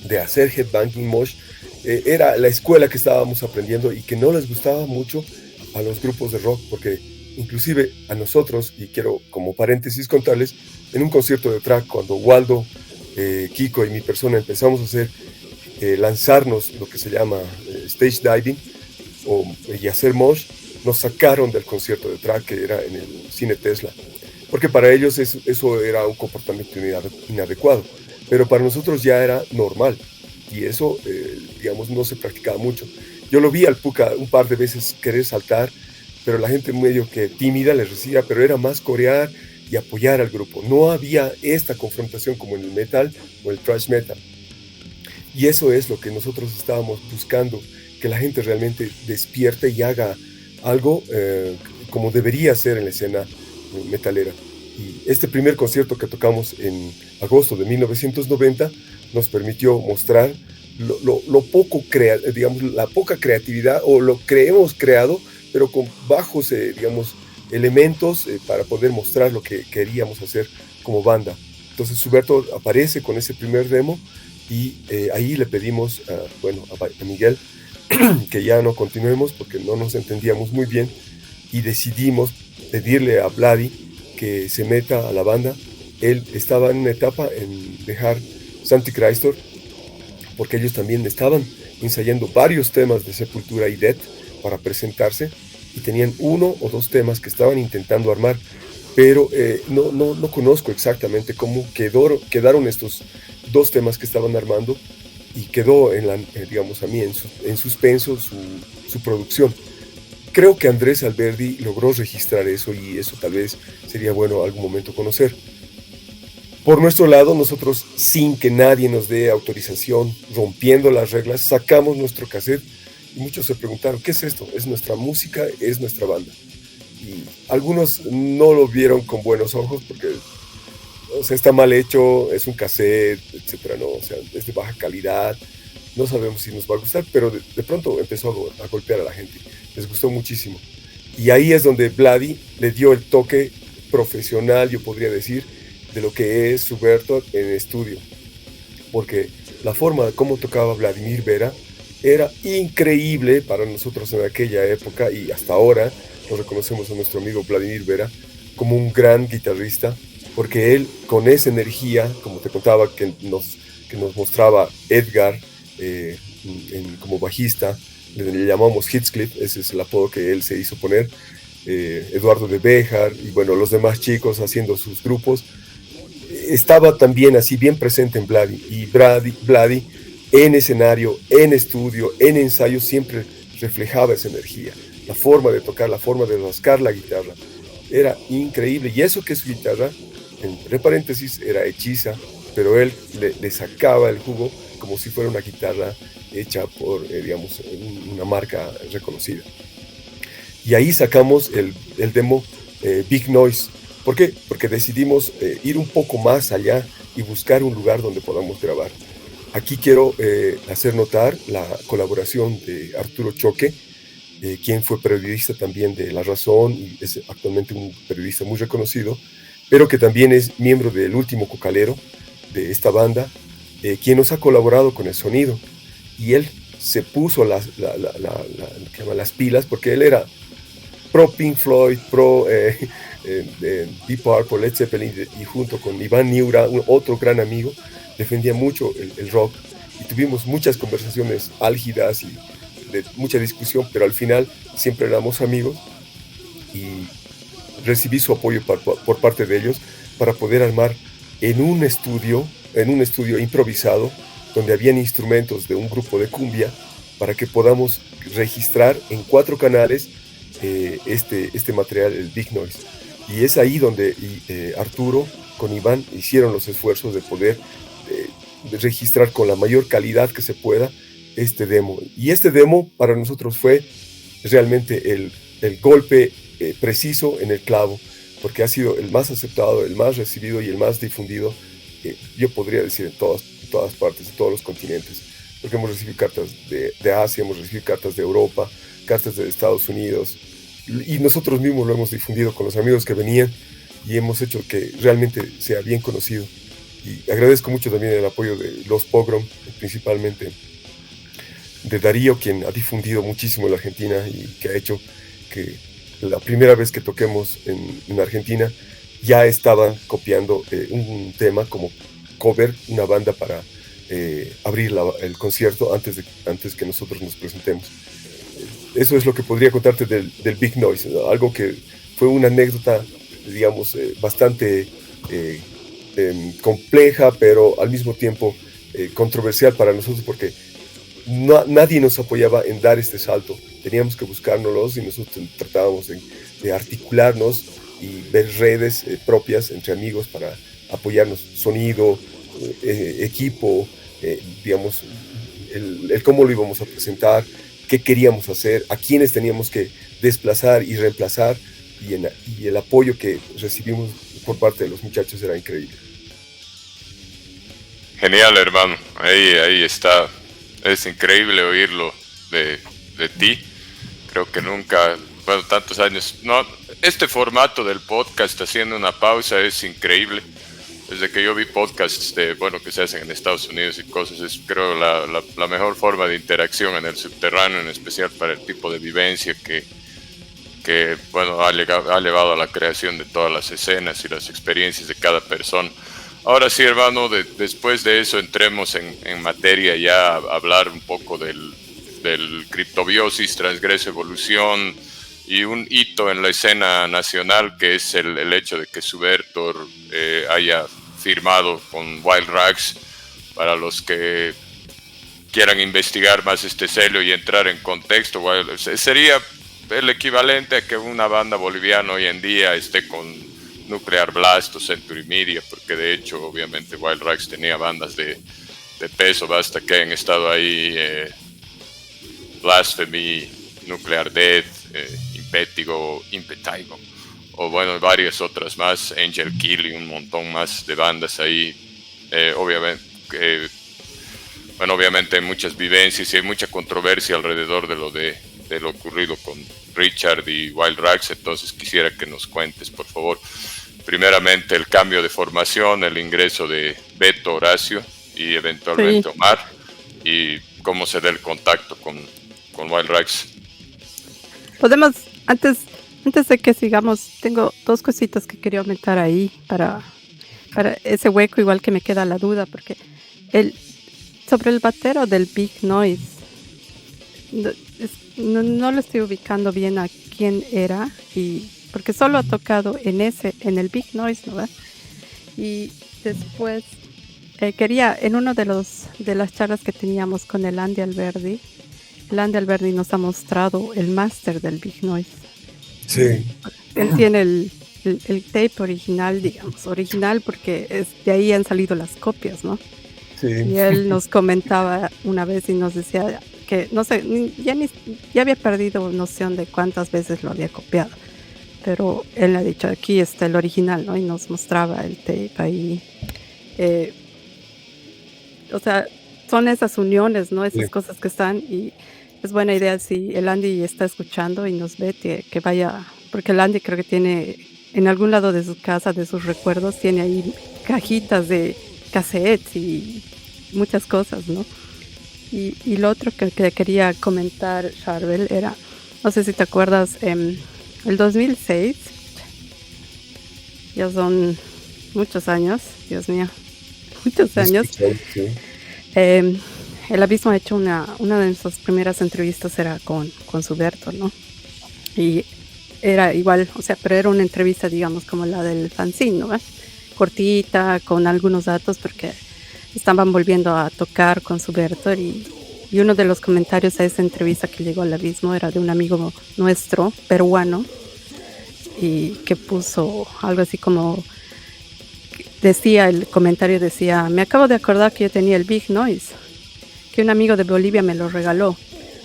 de hacer headbanging mosh. Era la escuela que estábamos aprendiendo y que no les gustaba mucho a los grupos de rock, porque inclusive a nosotros, y quiero como paréntesis contarles, en un concierto de track, cuando Waldo, Kiko y mi persona empezamos a hacer lanzarnos lo que se llama stage diving y hacer mosh, nos sacaron del concierto de drag que era en el Cine Tesla, porque para ellos eso era un comportamiento inadecuado, pero para nosotros ya era normal, y eso, digamos, no se practicaba mucho. Yo lo vi al Puka un par de veces querer saltar, pero la gente medio que tímida le recibía, pero era más corear y apoyar al grupo. No había esta confrontación como en el metal o el thrash metal. Y eso es lo que nosotros estábamos buscando, que la gente realmente despierte y haga algo como debería ser en la escena metalera. Y este primer concierto que tocamos en agosto de 1990 nos permitió mostrar lo poco, digamos, la poca creatividad, o lo que hemos creado, pero con bajos, digamos, elementos para poder mostrar lo que queríamos hacer como banda. Entonces Huberto aparece con ese primer demo y ahí le pedimos a Miguel que ya no continuemos porque no nos entendíamos muy bien, y decidimos pedirle a Vladi que se meta a la banda. Él estaba en una etapa en dejar Antichrist, porque ellos también estaban ensayando varios temas de Sepultura y Death para presentarse, y tenían 1 o 2 temas que estaban intentando armar, pero no conozco exactamente cómo quedaron estos 2 temas que estaban armando, y quedó digamos, a mí en suspenso su producción. Creo que Andrés Alberdi logró registrar eso, y eso tal vez sería bueno algún momento conocer. Por nuestro lado, nosotros, sin que nadie nos dé autorización, rompiendo las reglas, sacamos nuestro cassette, y muchos se preguntaron, ¿qué es esto? ¿Es nuestra música? ¿Es nuestra banda? Y algunos no lo vieron con buenos ojos porque, o sea, está mal hecho, es un cassette, etcétera, ¿no? O sea, es de baja calidad, no sabemos si nos va a gustar, pero de pronto empezó a golpear a la gente, les gustó muchísimo. Y ahí es donde Vladi le dio el toque profesional, yo podría decir, de lo que es Huberto en estudio, porque la forma de cómo tocaba Vladimir Vera era increíble para nosotros en aquella época, y hasta ahora lo reconocemos a nuestro amigo Vladimir Vera como un gran guitarrista, porque él, con esa energía, como te contaba, que nos mostraba Edgar como bajista, le llamamos Heathcliff, ese es el apodo que él se hizo poner, Eduardo de Béjar, y bueno, los demás chicos haciendo sus grupos, estaba también así bien presente en Vladi, y Vladi en escenario, en estudio, en ensayo, siempre reflejaba esa energía, la forma de tocar, la forma de rascar la guitarra, era increíble. Y eso que su guitarra, entre paréntesis, era hechiza, pero él le sacaba el jugo como si fuera una guitarra hecha por, digamos, una marca reconocida. Y ahí sacamos el demo Big Noise. ¿Por qué? Porque decidimos ir un poco más allá y buscar un lugar donde podamos grabar. Aquí quiero hacer notar la colaboración de Arturo Choque, quien fue periodista también de La Razón y es actualmente un periodista muy reconocido, pero que también es miembro del Último Cocalero de esta banda, quien nos ha colaborado con el sonido. Y él se puso las pilas, porque él era pro Pink Floyd, pro Deep Purple, Led Zeppelin, y junto con Iván Niura, otro gran amigo, defendía mucho el rock, y tuvimos muchas conversaciones álgidas y de mucha discusión, pero al final siempre éramos amigos, y recibí su apoyo por parte de ellos para poder armar en un estudio improvisado, donde habían instrumentos de un grupo de cumbia, para que podamos registrar en 4 canales este material, el Big Noise. Y es ahí donde Arturo con Iván hicieron los esfuerzos de poder de registrar con la mayor calidad que se pueda este demo. Y este demo para nosotros fue realmente el golpe preciso en el clavo, porque ha sido el más aceptado, el más recibido y el más difundido, yo podría decir, en todas partes, en todos los continentes, porque hemos recibido cartas de Asia, hemos recibido cartas de Europa, cartas de Estados Unidos, y nosotros mismos lo hemos difundido con los amigos que venían, y hemos hecho que realmente sea bien conocido. Y agradezco mucho también el apoyo de Los Pogrom, principalmente de Darío, quien ha difundido muchísimo en la Argentina y que ha hecho que la primera vez que toquemos en Argentina ya estaban copiando un tema como cover, una banda para abrir el concierto antes que nosotros nos presentemos. Eso es lo que podría contarte del Big Noise, ¿no? Algo que fue una anécdota, digamos, bastante compleja, pero al mismo tiempo controversial para nosotros, porque nadie nos apoyaba en dar este salto. Teníamos que buscárnoslos y nosotros tratábamos de articularnos y ver redes propias entre amigos para apoyarnos, sonido, equipo, digamos, el cómo lo íbamos a presentar, qué queríamos hacer, a quiénes teníamos que desplazar y reemplazar, y el apoyo que recibimos por parte de los muchachos era increíble. Genial, hermano. Ahí está. Es increíble oírlo de ti. Creo que nunca, bueno, tantos años. No, este formato del podcast, haciendo una pausa, es increíble. Desde que yo vi podcasts que se hacen en Estados Unidos y cosas, es creo la mejor forma de interacción en el subterráneo, en especial para el tipo de vivencia que ha llevado a la creación de todas las escenas y las experiencias de cada persona. Ahora sí, hermano, después de eso entremos en materia ya a hablar un poco del Cryptobiosis, Transgreso Evolución y un hito en la escena nacional, que es el hecho de que Subertor haya firmado con Wild Rags. Para los que quieran investigar más este sello y entrar en contexto, sería el equivalente a que una banda boliviana hoy en día esté con Nuclear Blast o Century Media, porque de hecho obviamente Wild Rags tenía bandas de peso, basta que hayan estado ahí Blasphemy, Nuclear Death, Impetigo, o bueno, varias otras más, Angel Kill y un montón más de bandas ahí. Obviamente hay muchas vivencias y hay mucha controversia alrededor de lo ocurrido con Richard y Wild Rags, entonces quisiera que nos cuentes, por favor, primeramente el cambio de formación, el ingreso de Beto, Horacio y eventualmente sí, Omar, y cómo se da el contacto con Wild Rags. Podemos, antes de que sigamos, tengo dos cositas que quería aumentar ahí para ese hueco, igual que me queda la duda, porque sobre el batero del Big Noise, no lo estoy ubicando bien a quién era, y porque solo ha tocado en el Big Noise, ¿no? Y después quería, en uno de las charlas que teníamos con el Andy Alberdi nos ha mostrado el máster del Big Noise. Sí. Él tiene el tape original, digamos, original, porque de ahí han salido las copias, ¿no? Sí. Y él nos comentaba una vez y nos decía que, no sé, ya había perdido noción de cuántas veces lo había copiado, pero él ha dicho, aquí está el original, ¿no? Y nos mostraba el tape ahí. O sea, son esas uniones, ¿no? Esas cosas que están, y es buena idea si el Andy está escuchando y nos ve, que vaya, porque el Andy creo que tiene en algún lado de su casa, de sus recuerdos, tiene ahí cajitas de cassettes y muchas cosas, ¿no? Y lo otro que quería comentar, Charbel, era, no sé si te acuerdas, el 2006, ya son muchos años, Dios mío, muchos años. Sí. El Abismo ha hecho una de sus primeras entrevistas, era con Suberto, ¿no? Y era igual, o sea, pero era una entrevista, digamos, como la del fanzine, ¿no? Cortita, con algunos datos, porque estaban volviendo a tocar con Suberto, y uno de los comentarios a esa entrevista que llegó al Abismo era de un amigo nuestro, peruano, y que puso algo así como, el comentario decía, me acabo de acordar que yo tenía el Big Noise, que un amigo de Bolivia me lo regaló.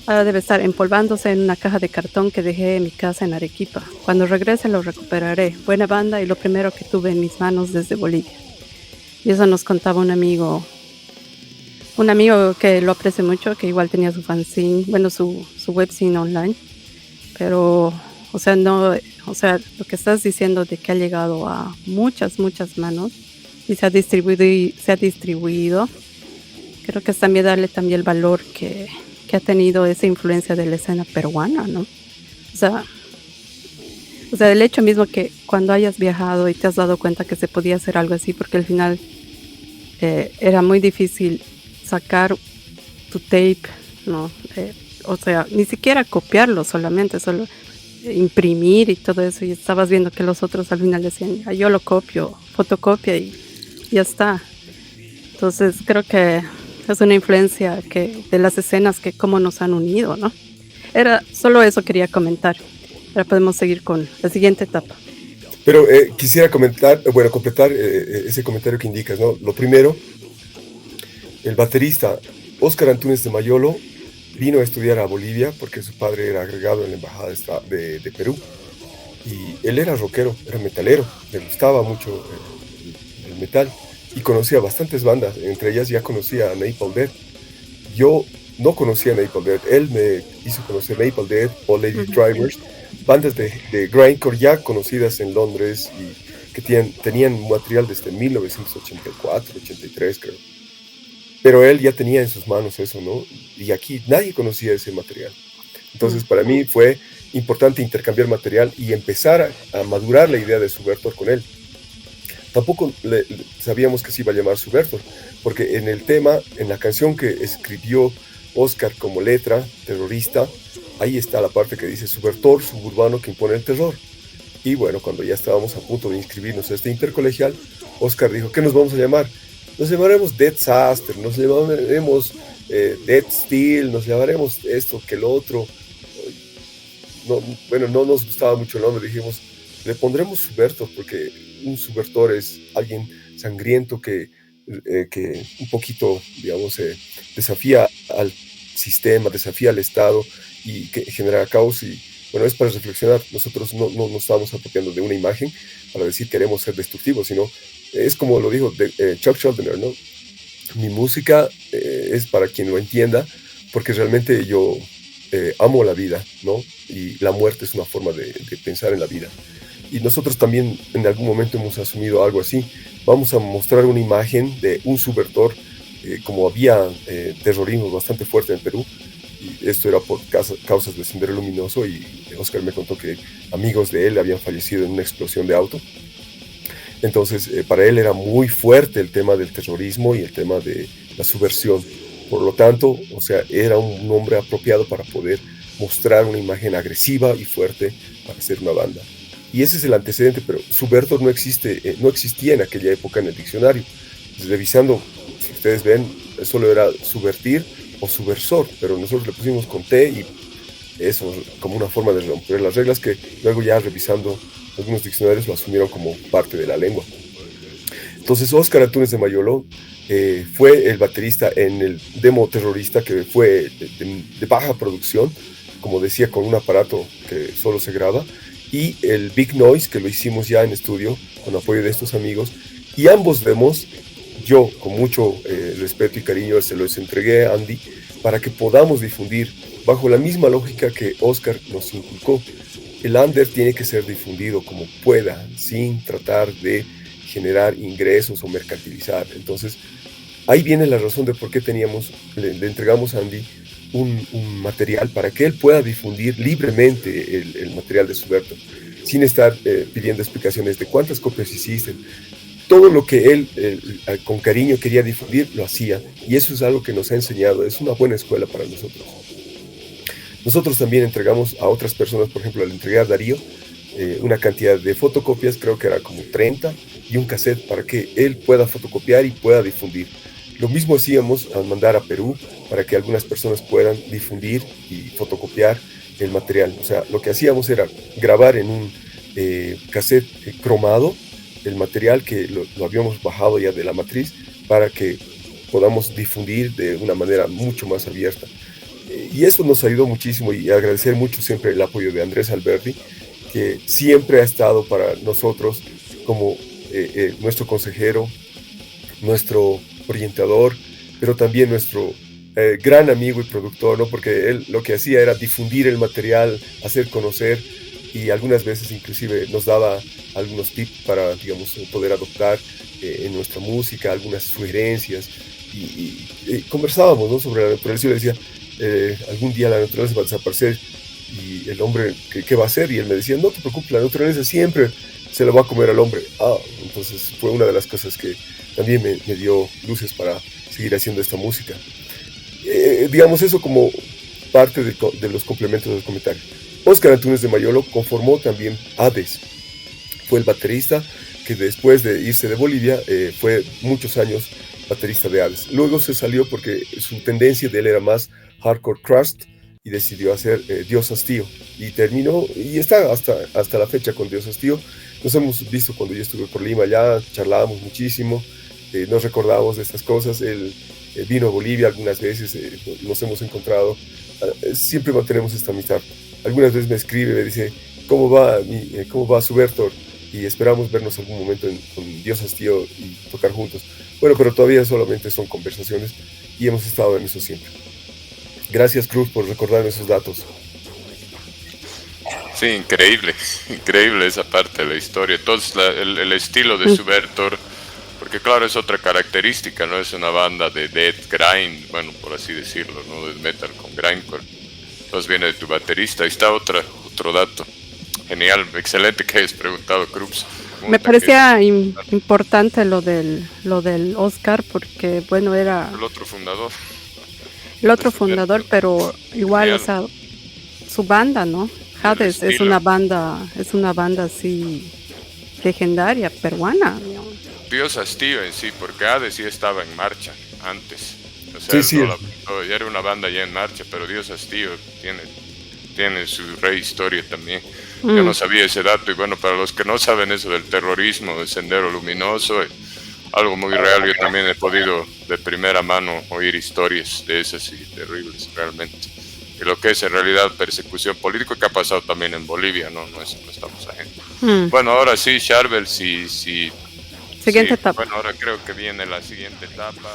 Ahora debe estar empolvándose en una caja de cartón que dejé en mi casa en Arequipa. Cuando regrese lo recuperaré. Buena banda y lo primero que tuve en mis manos desde Bolivia. Y eso nos contaba un amigo que lo aprecio mucho, que igual tenía su fanzine, bueno, su webzine online. Pero, lo que estás diciendo de que ha llegado a muchas manos y se ha distribuido, creo que es también darle también el valor que ha tenido esa influencia de la escena peruana, ¿no? O sea, el hecho mismo que cuando hayas viajado y te has dado cuenta que se podía hacer algo así, porque al final era muy difícil sacar tu tape, ¿no? O sea, ni siquiera copiarlo solamente, solo imprimir y todo eso. Y estabas viendo que los otros al final decían, "Ah, yo lo copio, fotocopia y ya está". Entonces creo que es una influencia que de las escenas que cómo nos han unido, ¿no? Era solo eso quería comentar. Ahora podemos seguir con la siguiente etapa. Pero quisiera completar ese comentario que indicas, ¿no? Lo primero, el baterista Óscar Antúnez de Mayolo vino a estudiar a Bolivia porque su padre era agregado en la embajada de Perú. Y él era rockero, era metalero, le gustaba mucho el metal y conocía bastantes bandas, entre ellas ya conocía a Napalm Death. Yo no conocía a Napalm Death, él me hizo conocer Napalm Death o Lady Drivers, bandas de grindcore ya conocidas en Londres y que tenían material desde 1984, 83 creo. Pero él ya tenía en sus manos eso, ¿no? Y aquí nadie conocía ese material. Entonces para mí fue importante intercambiar material y empezar a madurar la idea de Subvertor con él. Tampoco sabíamos que se iba a llamar Subvertor, porque en el tema, en la canción que escribió Óscar como letra, terrorista, ahí está la parte que dice Subvertor suburbano que impone el terror. Y bueno, cuando ya estábamos a punto de inscribirnos a este intercolegial, Óscar dijo, ¿qué nos vamos a llamar? Nos llamaremos Dead Saster, nos llamaremos Dead Steel, nos llamaremos esto que lo otro. No nos gustaba mucho el nombre, dijimos, le pondremos Subvertor, porque un subvertor es alguien sangriento que un poquito, digamos, desafía al sistema, desafía al Estado y que genera caos. Y bueno, es para reflexionar. Nosotros no nos estamos apropiando de una imagen para decir queremos ser destructivos, sino es como lo dijo Chuck Schuldiner, ¿no? Mi música es para quien lo entienda, porque realmente yo amo la vida, ¿no? Y la muerte es una forma de pensar en la vida. Y nosotros también en algún momento hemos asumido algo así. Vamos a mostrar una imagen de un subvertor, como había terrorismo bastante fuerte en Perú, y esto era por causas de Sendero Luminoso, y Óscar me contó que amigos de él habían fallecido en una explosión de auto. Entonces, para él era muy fuerte el tema del terrorismo y el tema de la subversión. Por lo tanto, o sea, era un nombre apropiado para poder mostrar una imagen agresiva y fuerte para ser una banda. Y ese es el antecedente, pero Subvertor no existía en aquella época en el diccionario. Revisando, si ustedes ven, solo era subvertir o subversor, pero nosotros le pusimos con T y eso como una forma de romper las reglas que luego ya revisando algunos diccionarios lo asumieron como parte de la lengua. Entonces Óscar Antúnez de Mayolo fue el baterista en el demo terrorista, que fue de baja producción, como decía, con un aparato que solo se graba, y el Big Noise, que lo hicimos ya en estudio con apoyo de estos amigos, y ambos demos yo con mucho respeto y cariño se los entregué a Andy para que podamos difundir bajo la misma lógica que Óscar nos inculcó. El under tiene que ser difundido como pueda, sin tratar de generar ingresos o mercantilizar. Entonces ahí viene la razón de por qué le entregamos a Andy un material para que él pueda difundir libremente el material de Subvertor, sin estar pidiendo explicaciones de cuántas copias hiciste. Todo lo que él con cariño quería difundir, lo hacía, y eso es algo que nos ha enseñado, es una buena escuela para nosotros. Nosotros también entregamos a otras personas, por ejemplo, le entregué a Darío una cantidad de fotocopias, creo que era como 30, y un cassette para que él pueda fotocopiar y pueda difundir. Lo mismo hacíamos al mandar a Perú para que algunas personas puedan difundir y fotocopiar el material. O sea, lo que hacíamos era grabar en un cassette cromado el material que lo habíamos bajado ya de la matriz para que podamos difundir de una manera mucho más abierta. Y eso nos ayudó muchísimo, y agradecer mucho siempre el apoyo de Andrés Alberti, que siempre ha estado para nosotros como nuestro consejero, nuestro orientador, pero también nuestro gran amigo y productor, ¿no? Porque él lo que hacía era difundir el material, hacer conocer, y algunas veces inclusive nos daba algunos tips para, digamos, poder adoptar en nuestra música, algunas sugerencias, y conversábamos, ¿no?, sobre la naturaleza. Yo le decía, algún día la naturaleza va a desaparecer, y el hombre, ¿qué va a hacer? Y él me decía, no te preocupes, la naturaleza siempre se la va a comer al hombre. Entonces fue una de las cosas que también me dio luces para seguir haciendo esta música. Digamos eso como parte de los complementos del comentario. Óscar Antunes de Mayolo conformó también Hades. Fue el baterista que después de irse de Bolivia fue muchos años baterista de Hades. Luego se salió porque su tendencia de él era más hardcore crust y decidió hacer Dios Hastío. Y terminó, y está hasta la fecha con Dios Hastío. Nos hemos visto cuando yo estuve por Lima, ya charlábamos muchísimo, nos recordábamos de estas cosas. Él vino a Bolivia algunas veces, nos hemos encontrado, siempre mantenemos esta amistad. Algunas veces me escribe, me dice, ¿cómo va Subertor? Y esperamos vernos algún momento con Dios Hastío y tocar juntos. Bueno, pero todavía solamente son conversaciones y hemos estado en eso siempre. Gracias, Cruz, por recordarme esos datos. Sí, increíble esa parte de la historia. Entonces, el estilo de Subertor, porque claro, es otra característica, ¿no? Es una banda de death grind, bueno, por así decirlo, ¿no? De metal con grindcore. Entonces viene de tu baterista. Ahí está otro dato. Genial, excelente que hayas preguntado, Cruz. Me parecía importante lo del Oscar, porque bueno, era el otro fundador. Pero igual, o sea, su banda, ¿no? Hades es una banda así legendaria, peruana, ¿no? Dios Hastío en sí, porque Hades sí estaba en marcha antes. O sea, sí. Ya era una banda ya en marcha, pero Dios Hastío tiene su rehistoria también. Yo no sabía ese dato, y bueno, para los que no saben eso del terrorismo, del Sendero Luminoso, algo muy real. Yo también he podido de primera mano oír historias de esas y terribles realmente. Y lo que es en realidad persecución política, que ha pasado también en Bolivia, no estamos ajenos. Bueno, ahora sí, Charbel, sí. Siguiente etapa. Bueno, ahora creo que viene la siguiente etapa.